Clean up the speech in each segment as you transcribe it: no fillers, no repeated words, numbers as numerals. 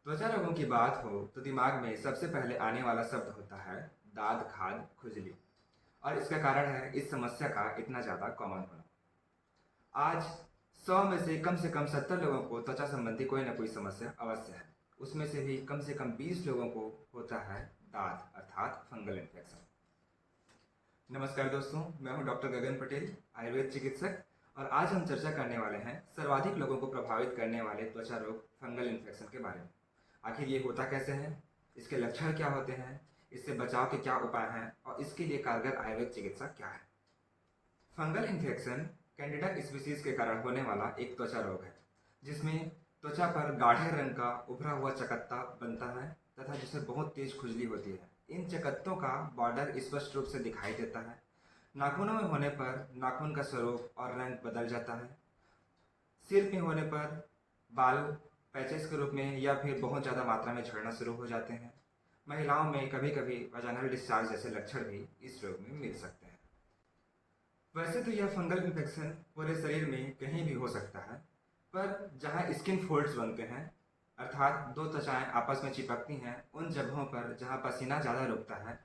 त्वचा रोगों की बात हो तो दिमाग में सबसे पहले आने वाला शब्द होता है दाद खाद खुजली। और इसका कारण है इस समस्या का इतना ज़्यादा कॉमन होना। आज 100 में से कम 70 लोगों को त्वचा संबंधी कोई ना कोई समस्या अवश्य है। उसमें से भी कम से कम 20 लोगों को होता है दाद अर्थात फंगल इन्फेक्शन। नमस्कार दोस्तों, मैं हूं डॉक्टर गगन पटेल, आयुर्वेद चिकित्सक। और आज हम चर्चा करने वाले हैं सर्वाधिक लोगों को प्रभावित करने वाले त्वचा रोग फंगल इन्फेक्शन के बारे में। आखिर ये होता कैसे है, इसके लक्षण क्या होते हैं, इससे बचाव के क्या उपाय हैं और इसके लिए कारगर आयुर्वेद चिकित्सा क्या है। फंगल इन्फेक्शन कैंडिडा स्पीसीज के कारण होने वाला एक त्वचा रोग है जिसमें त्वचा पर गाढ़े रंग का उभरा हुआ चकत्ता बनता है तथा जिससे बहुत तेज खुजली होती है। इन चकत्तों का बॉर्डर स्पष्ट रूप से दिखाई देता है। नाखूनों में होने पर नाखून का स्वरूप और रंग बदल जाता है। सिर में होने पर बाल पैचेस के रूप में या फिर बहुत ज़्यादा मात्रा में झड़ना शुरू हो जाते हैं। महिलाओं में कभी कभी वजाइनल डिस्चार्ज जैसे लक्षण भी इस रोग में मिल सकते हैं। वैसे तो यह फंगल इन्फेक्शन पूरे शरीर में कहीं भी हो सकता है, पर जहाँ स्किन फोल्ड्स बनते हैं अर्थात दो त्वचाएं आपस में चिपकती हैं, उन जगहों पर जहाँ पसीना ज़्यादा रुकता है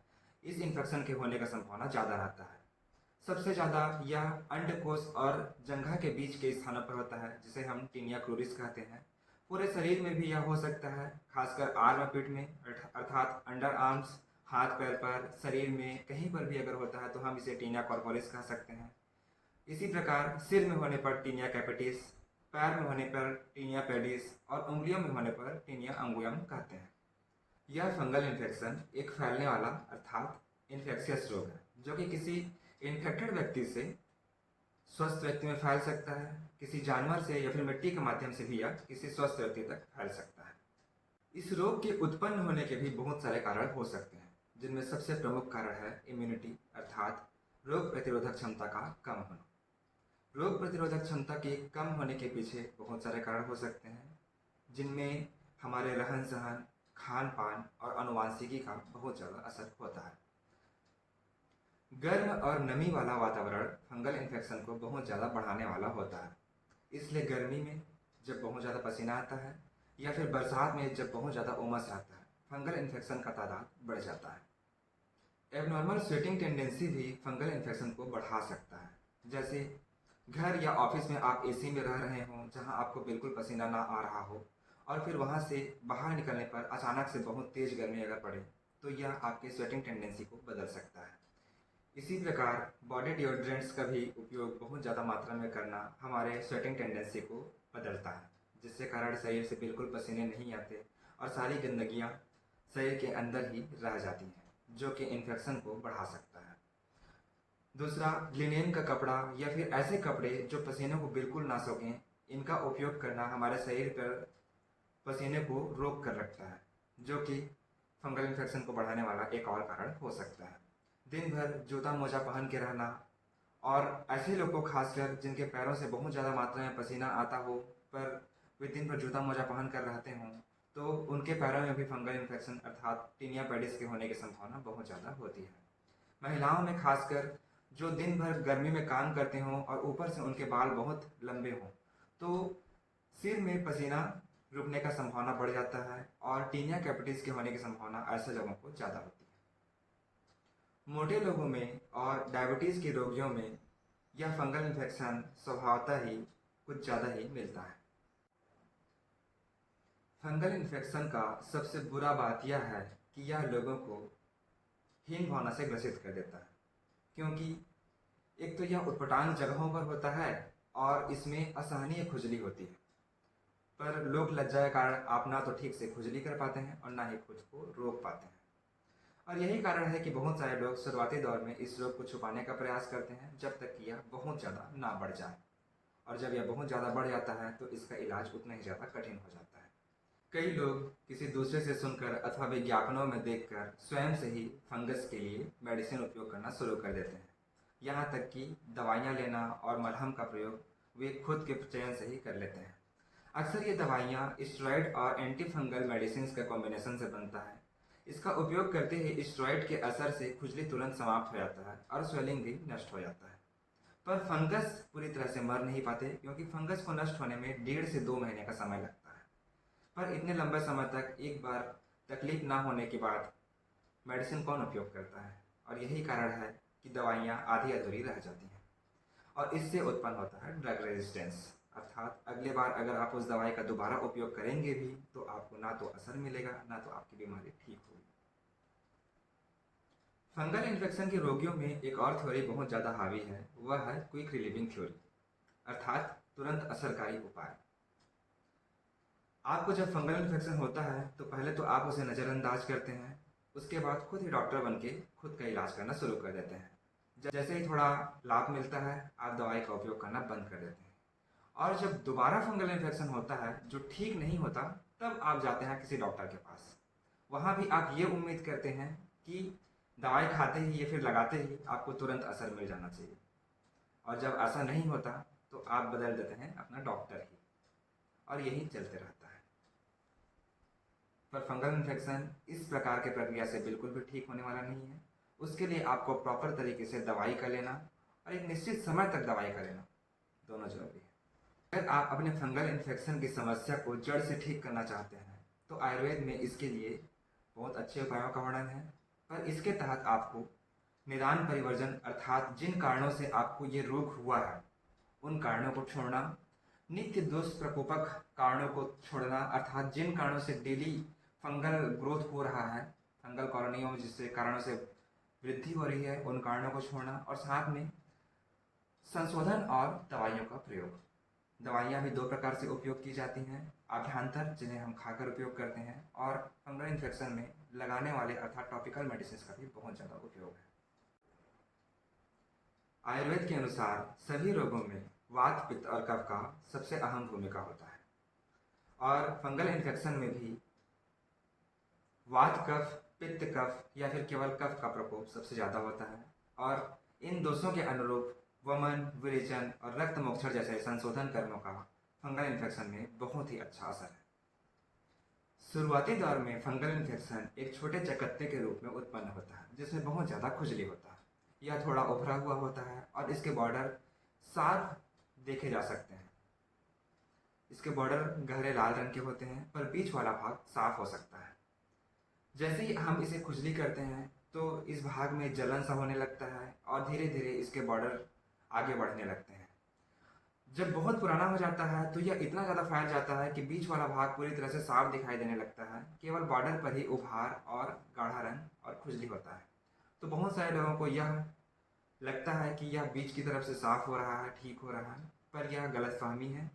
इस इन्फेक्शन के होने का संभावना ज़्यादा रहता है। सबसे ज़्यादा यह अंडकोश और जंघा के बीच के स्थानों पर होता है जिसे हम टीनिया क्रूरिस कहते हैं। पूरे शरीर में भी यह हो सकता है, खासकर आर्म पीठ में अर्थात अंडर आर्म्स, हाथ पैर पर, शरीर में कहीं पर भी अगर होता है तो हम इसे टीनिया कॉर्पोरिस कह सकते हैं। इसी प्रकार सिर में होने पर टीनिया कैपिटिस, पैर में होने पर टीनिया पेडिस और उंगलियों में होने पर टीनिया अंगुयम कहते हैं। यह फंगल इन्फेक्शन एक फैलने वाला अर्थात इन्फेक्शियस रोग है जो कि किसी इन्फेक्टेड व्यक्ति से स्वस्थ व्यक्ति में फैल सकता है, किसी जानवर से या फिर मिट्टी के माध्यम से भी यह किसी स्वस्थ व्यक्ति तक फैल सकता है। इस रोग के उत्पन्न होने के भी बहुत सारे कारण हो सकते हैं, जिनमें सबसे प्रमुख कारण है इम्यूनिटी अर्थात रोग प्रतिरोधक क्षमता का कम होना। रोग प्रतिरोधक क्षमता के कम होने के पीछे बहुत सारे कारण हो सकते हैं, जिनमें हमारे रहन सहन, खान पान और आनुवांशिकी का बहुत ज़्यादा असर होता है। गर्म और नमी वाला वातावरण फंगल इन्फेक्शन को बहुत ज़्यादा बढ़ाने वाला होता है। इसलिए गर्मी में जब बहुत ज़्यादा पसीना आता है या फिर बरसात में जब बहुत ज़्यादा उमस आता है, फंगल इन्फेक्शन का तादाद बढ़ जाता है। एबनॉर्मल स्वेटिंग टेंडेंसी भी फंगल इन्फेक्शन को बढ़ा सकता है। जैसे घर या ऑफिस में आप एसी में रह रहे हों जहां आपको बिल्कुल पसीना ना आ रहा हो और फिर वहां से बाहर निकलने पर अचानक से बहुत तेज गर्मी अगर पड़े तो यह आपके स्वेटिंग टेंडेंसी को बदल सकता है। इसी प्रकार बॉडी डिओड्रेंट्स का भी उपयोग बहुत ज़्यादा मात्रा में करना हमारे स्वेटिंग टेंडेंसी को बदलता है, जिससे कारण शरीर से बिल्कुल पसीने नहीं आते और सारी गंदगियाँ शरीर के अंदर ही रह जाती हैं, जो कि इन्फेक्शन को बढ़ा सकता है। दूसरा, लिनेन का कपड़ा या फिर ऐसे कपड़े जो पसीने को बिल्कुल ना सोखें, इनका उपयोग करना हमारे शरीर पर पसीने को रोक कर रखता है, जो कि फंगल इन्फेक्शन को बढ़ाने वाला एक और कारण हो सकता है। दिन भर जूता मोजा पहन के रहना और ऐसे लोग को खासकर जिनके पैरों से बहुत ज़्यादा मात्रा में पसीना आता हो पर वे दिन भर जूता मोजा पहन कर रहते हों तो उनके पैरों में भी फंगल इन्फेक्शन अर्थात टीनिया पेडिस के होने की संभावना बहुत ज़्यादा होती है। महिलाओं में खासकर जो दिन भर गर्मी में काम करते हों और ऊपर से उनके बाल बहुत लंबे हों तो सिर में पसीना रुकने का संभावना बढ़ जाता है और टीनिया कैपिटिस के होने की संभावना ऐसे लोगों को ज़्यादा होती है। मोटे लोगों में और डायबिटीज़ के रोगियों में यह फंगल इन्फेक्शन स्वभावतः ही कुछ ज़्यादा ही मिलता है। फंगल इन्फेक्शन का सबसे बुरा बात यह है कि यह लोगों को हीन भावना से ग्रसित कर देता है, क्योंकि एक तो यह उटपटांग जगहों पर होता है और इसमें असहनीय खुजली होती है, पर लोग लज्जा के कारण आप ना तो ठीक से खुजली कर पाते हैं और ना ही खुद को रोक पाते हैं। और यही कारण है कि बहुत सारे लोग शुरुआती दौर में इस रोग को छुपाने का प्रयास करते हैं जब तक कि यह बहुत ज़्यादा ना बढ़ जाए, और जब यह बहुत ज़्यादा बढ़ जाता है तो इसका इलाज उतना ही ज़्यादा कठिन हो जाता है। कई लोग किसी दूसरे से सुनकर अथवा विज्ञापनों में देखकर स्वयं से ही फंगस के लिए मेडिसिन उपयोग करना शुरू कर देते हैं। यहाँ तक कि दवाइयाँ लेना और मलहम का प्रयोग वे खुद के चयन से ही कर लेते हैं। अक्सर ये दवाइयाँ स्टेरॉइड और एंटी फंगल मेडिसिन का कॉम्बिनेशन से बनता है। इसका उपयोग करते ही स्टेरॉइड के असर से खुजली तुरंत समाप्त हो जाता है और स्वेलिंग भी नष्ट हो जाता है। पर फंगस पूरी तरह से मर नहीं पाते, क्योंकि फंगस को नष्ट होने में 1.5 से 2 महीने का समय लगता है। पर इतने लंबे समय तक एक बार तकलीफ ना होने के बाद मेडिसिन कौन उपयोग करता है? और यही कारण है कि दवाइयाँ आधी अधूरी रह जाती हैं और इससे उत्पन्न होता है ड्रग रेजिस्टेंस। अर्थात अगले बार अगर आप उस दवाई का दोबारा उपयोग करेंगे भी तो आपको ना तो असर मिलेगा, ना तो आपकी बीमारी ठीक होगी। फंगल इन्फेक्शन के रोगियों में एक और थ्योरी बहुत ज़्यादा हावी है, वह है क्विक रिलीविंग थ्योरी, अर्थात तुरंत असरकारी उपाय। आपको जब फंगल इन्फेक्शन होता है तो पहले तो आप उसे नज़रअंदाज करते हैं, उसके बाद खुद ही डॉक्टर बन के खुद का इलाज करना शुरू कर देते हैं। जैसे ही थोड़ा लाभ मिलता है आप दवाई का उपयोग करना बंद कर देते हैं और जब दोबारा फंगल इन्फेक्शन होता है जो ठीक नहीं होता तब आप जाते हैं किसी डॉक्टर के पास। वहाँ भी आप ये उम्मीद करते हैं कि दवाई खाते ही या फिर लगाते ही आपको तुरंत असर मिल जाना चाहिए, और जब ऐसा नहीं होता तो आप बदल देते हैं अपना डॉक्टर ही, और यही चलते रहता है। पर फंगल इन्फेक्शन इस प्रकार के प्रक्रिया से बिल्कुल भी ठीक होने वाला नहीं है। उसके लिए आपको प्रॉपर तरीके से दवाई का लेना और एक निश्चित समय तक दवाई का लेना दोनों जरूरी है। अगर आप अपने फंगल इन्फेक्शन की समस्या को जड़ से ठीक करना चाहते हैं तो आयुर्वेद में इसके लिए बहुत अच्छे उपायों का वर्णन है, पर इसके तहत आपको निदान परिवर्जन अर्थात जिन कारणों से आपको ये रोग हुआ है उन कारणों को छोड़ना, नित्य दुष्प्रकोपक कारणों को छोड़ना अर्थात जिन कारणों से डेली फंगल ग्रोथ हो रहा है, फंगल कॉलोनियों जिससे कारणों से वृद्धि हो रही है उन कारणों को छोड़ना, और साथ में संशोधन और दवाइयों का प्रयोग। दवाइयाँ भी दो प्रकार से उपयोग की जाती हैं, आभ्यंतर जिन्हें हम खाकर उपयोग करते हैं, और फंगल इन्फेक्शन में लगाने वाले अर्थात टॉपिकल मेडिसिन का भी बहुत ज़्यादा उपयोग है। आयुर्वेद के अनुसार सभी रोगों में वात, पित्त और कफ का सबसे अहम भूमिका होता है, और फंगल इन्फेक्शन में भी वात कफ, पित्त कफ या फिर केवल कफ का प्रकोप सबसे ज़्यादा होता है, और इन दोषों के अनुरूप वमन, विरेचन और रक्त मोक्षण जैसे संशोधन कर्मों का फंगल इन्फेक्शन में बहुत ही अच्छा असर है। शुरुआती दौर में फंगल इन्फेक्शन एक छोटे चकत्ते के रूप में उत्पन्न होता है जिसमें बहुत ज़्यादा खुजली होता है, यह थोड़ा उभरा हुआ होता है और इसके बॉर्डर साफ देखे जा सकते हैं। इसके बॉर्डर गहरे लाल रंग के होते हैं पर बीच वाला भाग साफ हो सकता है। जैसे ही हम इसे खुजली करते हैं तो इस भाग में जलन सा होने लगता है और धीरे धीरे इसके बॉर्डर आगे बढ़ने लगते हैं। जब बहुत पुराना हो जाता है तो यह इतना ज़्यादा फैल जाता है कि बीच वाला भाग पूरी तरह से साफ दिखाई देने लगता है, केवल बॉर्डर पर ही उभार और गाढ़ा रंग और खुजली होता है। तो बहुत सारे लोगों को यह लगता है कि यह बीच की तरफ से साफ हो रहा है, ठीक हो रहा है, पर यह गलतफहमी है।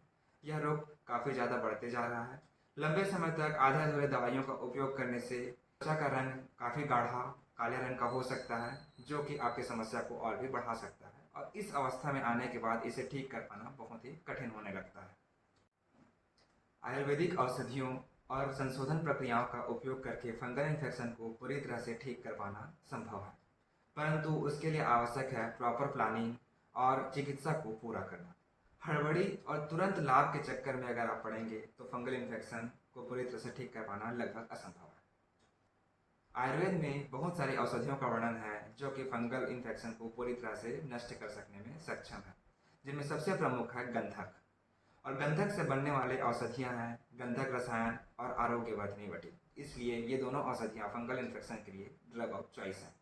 यह रोग काफ़ी ज़्यादा बढ़ते जा रहा है। लंबे समय तक आधे अधूरे दवाइयों का उपयोग करने से त्वचा का रंग काफ़ी गाढ़ा काले रंग का हो सकता है, जो कि आपकी समस्या को और भी बढ़ा सकता है, और इस अवस्था में आने के बाद इसे ठीक कर पाना बहुत ही कठिन होने लगता है। आयुर्वेदिक औषधियों और संशोधन प्रक्रियाओं का उपयोग करके फंगल इन्फेक्शन को पूरी तरह से ठीक कर पाना संभव है, परंतु उसके लिए आवश्यक है प्रॉपर प्लानिंग और चिकित्सा को पूरा करना। हड़बड़ी और तुरंत लाभ के चक्कर में अगर आप पड़ेंगे तो फंगल इन्फेक्शन को पूरी तरह से ठीक कर पाना लगभग असंभव है। आयुर्वेद में बहुत सारी औषधियों का वर्णन है जो कि फंगल इन्फेक्शन को पूरी तरह से नष्ट कर सकने में सक्षम है, जिनमें सबसे प्रमुख है गंधक, और गंधक से बनने वाले औषधियाँ हैं गंधक रसायन और आरोग्यवर्धिनी वटी। इसलिए ये दोनों औषधियाँ फंगल इन्फेक्शन के लिए ड्रग ऑफ चॉइस हैं।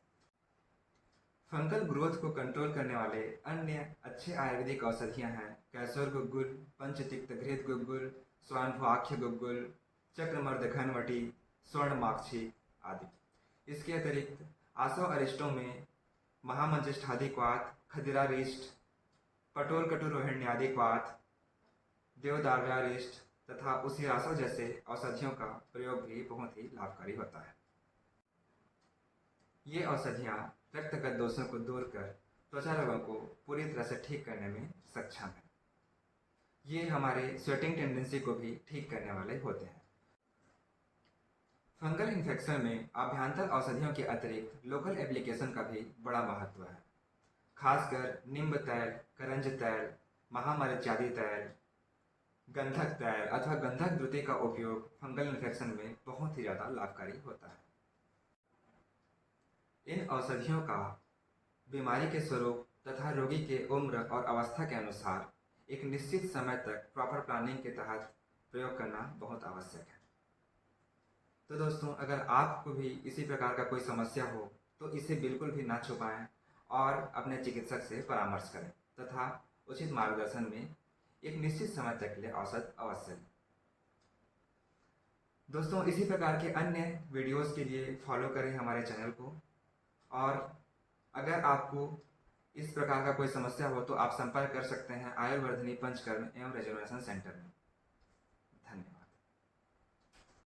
फंगल ग्रोथ को कंट्रोल करने वाले अन्य अच्छे आयुर्वेदिक औषधियाँ हैं कैसोर गुग्गुल, पंचतिक्त घृत गुग्गुल, स्वानभुआख्य गुग्गुल, चक्रमर्द घनवटी, स्वर्णमाक्षी आदि। इसके अतिरिक्त आसव अरिष्टों में महामंजिष्ठादिक्वाथ, खदिरारिष्ट, पटोल कटुरोहिण्यादिक्वाथ, देवदाव्यारिष्ट तथा उसिरासव जैसे औषधियों का प्रयोग भी बहुत ही लाभकारी होता है। ये औषधियाँ रक्तगत दोषों को दूर कर त्वचा रोगों को पूरी तरह से ठीक करने में सक्षम है। ये हमारे स्वेटिंग टेंडेंसी को भी ठीक करने वाले होते हैं। फंगल इन्फेक्शन में आभ्यंतर औषधियों के अतिरिक्त लोकल एप्लीकेशन का भी बड़ा महत्व है। खासकर नींब तैल, करंज तैल, महामरीचादी तैल, गंधक तैल अथवा गंधक द्रुति का उपयोग फंगल इन्फेक्शन में बहुत ही ज़्यादा लाभकारी होता है। इन औषधियों का बीमारी के स्वरूप तथा रोगी के उम्र और अवस्था के अनुसार एक निश्चित समय तक प्रॉपर प्लानिंग के तहत प्रयोग करना बहुत आवश्यक है। तो दोस्तों, अगर आपको भी इसी प्रकार का कोई समस्या हो तो इसे बिल्कुल भी ना छुपाएं और अपने चिकित्सक से परामर्श करें तथा उचित मार्गदर्शन में एक निश्चित समय तक के लिए औषध अवश्य लें। दोस्तों, इसी प्रकार के अन्य वीडियोस के लिए फॉलो करें हमारे चैनल को। और अगर आपको इस प्रकार का कोई समस्या हो तो आप संपर्क कर सकते हैं आयुर्वर्धिनी पंचकर्म एवं रेजुनेशन सेंटर में।